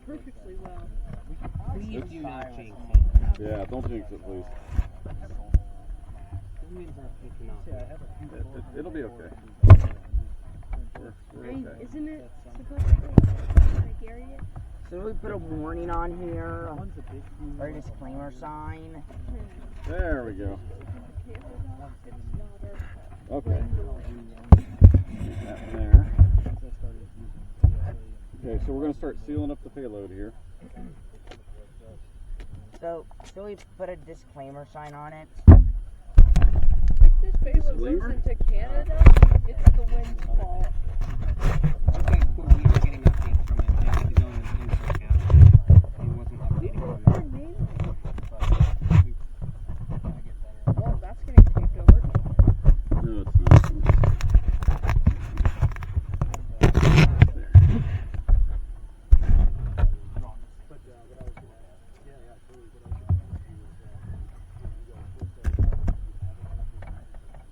perfectly well. Please do not jinx it. Yeah, don't jinx it, please. It'll be okay. We're okay. Isn't it supposed to like area? So we put a warning on here, or a disclaimer sign. There we go. Okay. That there. Okay, so we're going to start sealing up the payload here. So we put a disclaimer sign on it. If this payload goes into Canada, it's the wind's fault. Okay, cool. We were getting updates from it. It had to go in the info account. It wasn't updating on that. Well, that's getting taped over. No, it's not.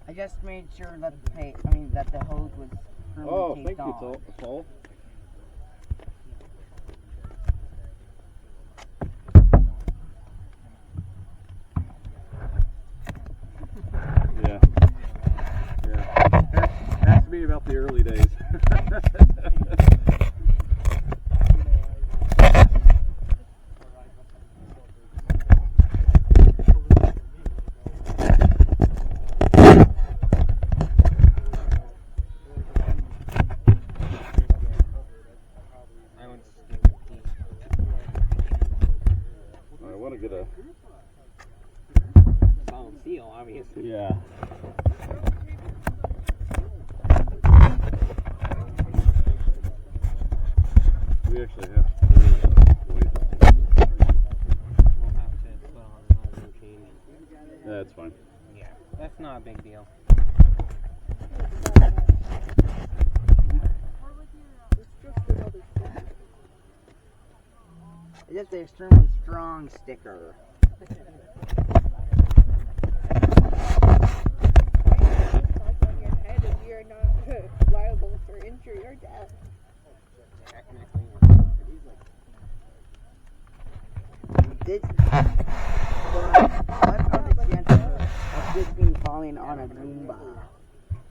I just made sure that that the hose was firmly taped on. Thank you, Saul. Yeah. Has to be about the early days. I want to get a Solid seal, obviously. yeah. We actually have to wait. We'll have to put on another change. That's fine. Yeah, that's not a big deal. It's just an extremely strong sticker. On your head and you're not liable for injury or death. This, what are the chances of this being falling on a green bar?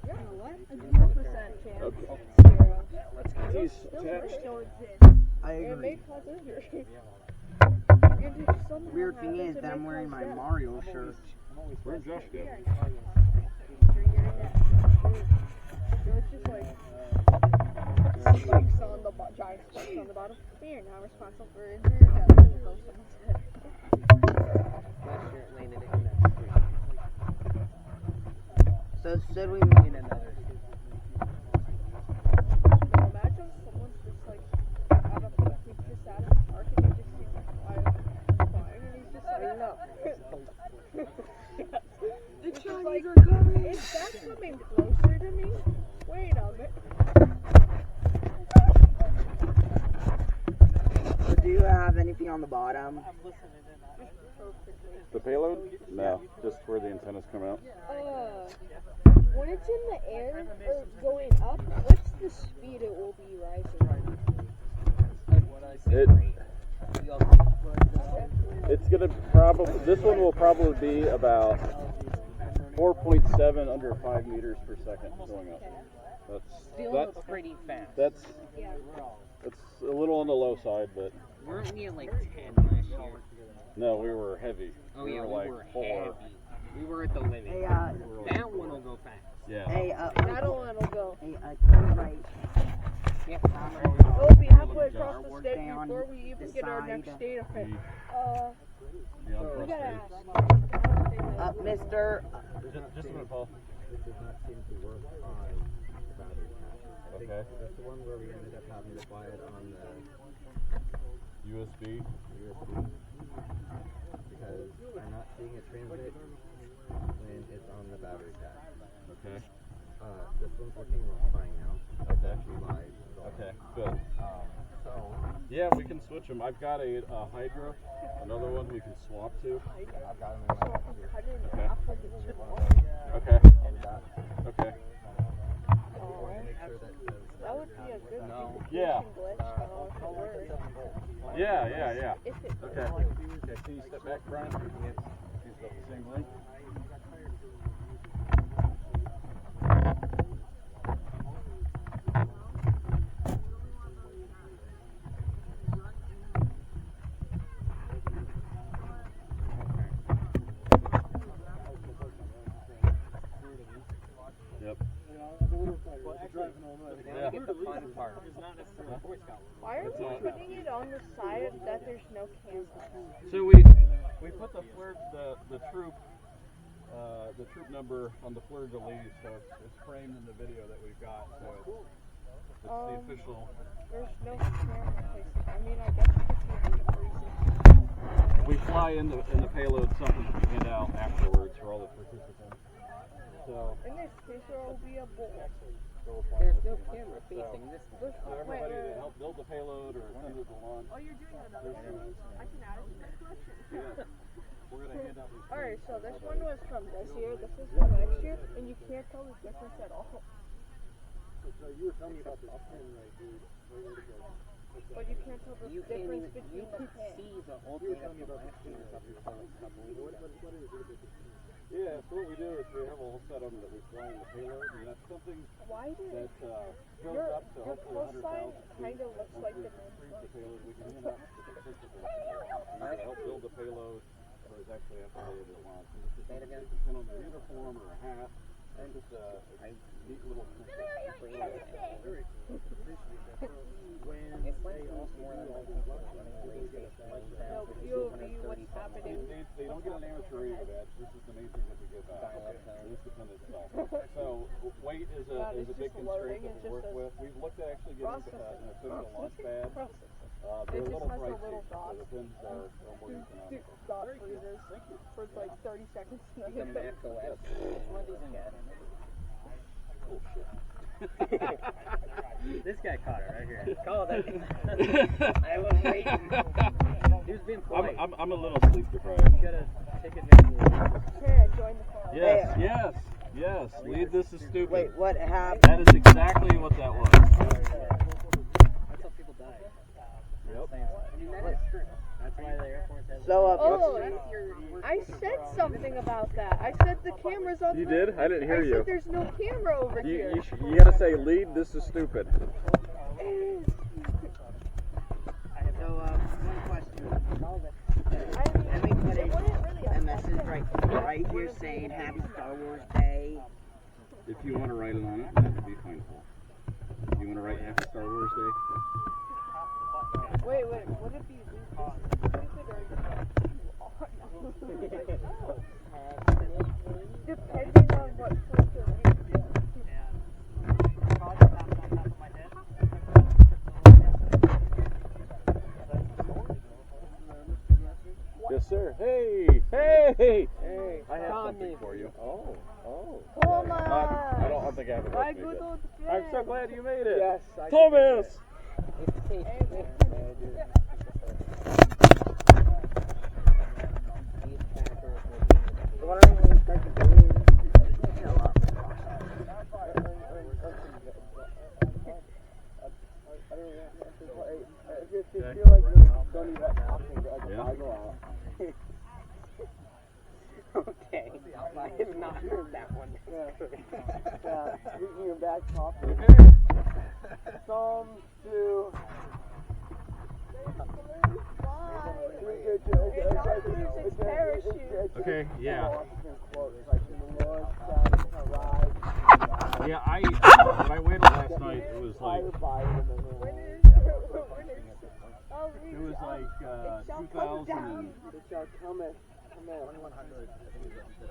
Yeah, what? A 0% chance. Okay. Zero. Let's get these Those attached. don't exist. I It may agree. cause injury. Weird thing is that I'm wearing my Mario shirt. Where'd Josh go? It's just like spikes on the giant spikes on the bottom. We are not responsible for injury or death of someone's head. That shirt landed in that street. So should we In another street. Now imagine someone's just like out of the park and you just see him flying and he's just like, no. The Chinese are coming. Is that coming closer to me? Wait a minute. So do you have anything on the bottom? The payload? No, just where the antennas come out. When it's in the air or going up, what's the speed it will be rising? It's gonna probably, this one will probably be about 4.7 under 5 meters per second going up. That's pretty fast. That's a little on the low side, but Weren't we at like 10 last year? no, we were heavy. Oh we yeah, were we like were 4. heavy. We were at the limit. Hey, That one will go fast. Yeah. hey, That one will go. hey, turn right. Yeah. We'll be halfway across the state Down before we even get our the next side. data fit. Yeah, We gotta ask. Mister. Just a minute, Paul. It does not seem to work on the battery pack. I think that's the one where we ended up having to buy it on the USB. USB because I'm not seeing it transmit when it's on the battery pack. Okay. This one's working fine now. It's actually live. Okay, good. So Yeah, we can switch them. I've got a Hydra, another one we can swap to. I've got them in my house here. Cut it in Okay. half like it should work. Okay. And that, Okay. make sure that That would be a good Yeah. communication glitch. I don't know if it works. Yeah. If it Okay. Okay, can you step back, Brian? Yes. He's got the same length. Yep. Now get the fun part. Why are we putting it on the side that there's no camera? So we put the flirt the troop number on the fleur-de-lis, so it's framed in the video that we've got. So it's the official. There's no camera placement. I mean, I guess you could see it in the 360. We fly in the payload something to hand out afterwards for all the participants. So In this case, there will be a bowl. There's no camera facing this way. so everybody that helped build the payload or attended the launch. Oh, you're doing another one? I can add it to the collection. Yeah. We're gonna hand out these. Alright, so this one was from this year, this is from next year, and you can't tell the difference at all. So you were telling me about this pin right here. But you can't tell the You can't difference even, between you the could pin. see the old way up to last year stuff you're telling stuff. Yeah, so what we do is we have a whole set of them that we fly in the payload, and that's something Why did that goes your up to hopefully close 100,000 sign feet. kind of looks like the Freeze main the payload, we can hand out to the participants. Either help build the payload, or is actually after they did launch. And this is Say it again. pin on their uniform or a hat. And just a neat little It's like almost more than like running a race station like that. No, POV, what's happening. They don't get an amateur radio badge. This is the main thing that we give out. This depends itself. So weight is a big constraint that we work with. We've looked at actually getting an official launch pad. They're It a just little has a pricey, little so dot. the pins are more economical. Dot freezes for like 30 seconds. The macro apps. One of these guys. Oh shit. This guy caught it right here. Called it. I was waiting. He was being polite. I'm a little sleep deprived. You gotta take advantage of it. Here, join the club. Yes. Lead this is stupid. Wait, what happened? That is exactly what that was. That's how people die. Yep. I mean, that is true. That's why the Air Force has. So, Oh, I said something about that. I said the camera's on. You did? I didn't hear I you. said there's no camera over here. You gotta say, lead, this is stupid. So, one question. I mean, Let me put it wouldn't really a affect message it. right here saying Happy Star Wars Day. If you want to write it on it, that would be fine. You want to write Happy Star Wars Day? Wait, would it be stupid or depending on what filter we use. Yes, sir. Hey! I have something for you. Come I don't think I have it I with me, good but old I'm so glad you made it. Yes, Thomas! Okay. I have not heard that one. Speaking of bad coffee. Some, two. Okay, yeah. Yeah, when I waited last night, it was like 2000 and...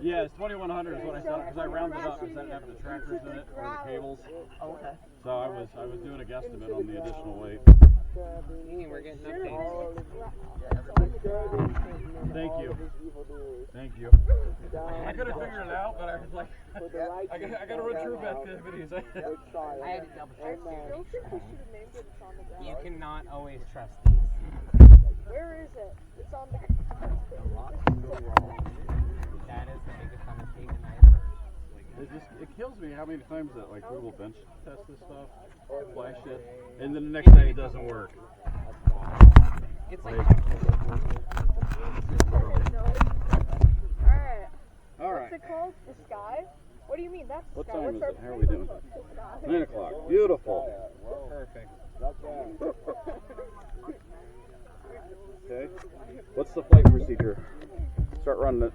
Yeah, it's 2100 is what I said because I rounded up because I didn't have the trackers in it or the cables. Oh, okay. So I was doing a guesstimate on the additional weight. We're getting updates. Thank you. I could have figured it out, but I was like, I got to run through activities. I had to double check. I don't think we should have named it. It's on the ground. You cannot always trust these. Where is it? It's on the That is the biggest mistake in my It kills me how many times that like Google bench test this stuff, flash it, and then the next day it doesn't work. It's like Alright. All What's it called? The sky? What do you mean? That's the What sky. time What's is our it? How are we doing? The sky. 9 o'clock. Beautiful. perfect. Okay. What's the flight procedure? Start running it.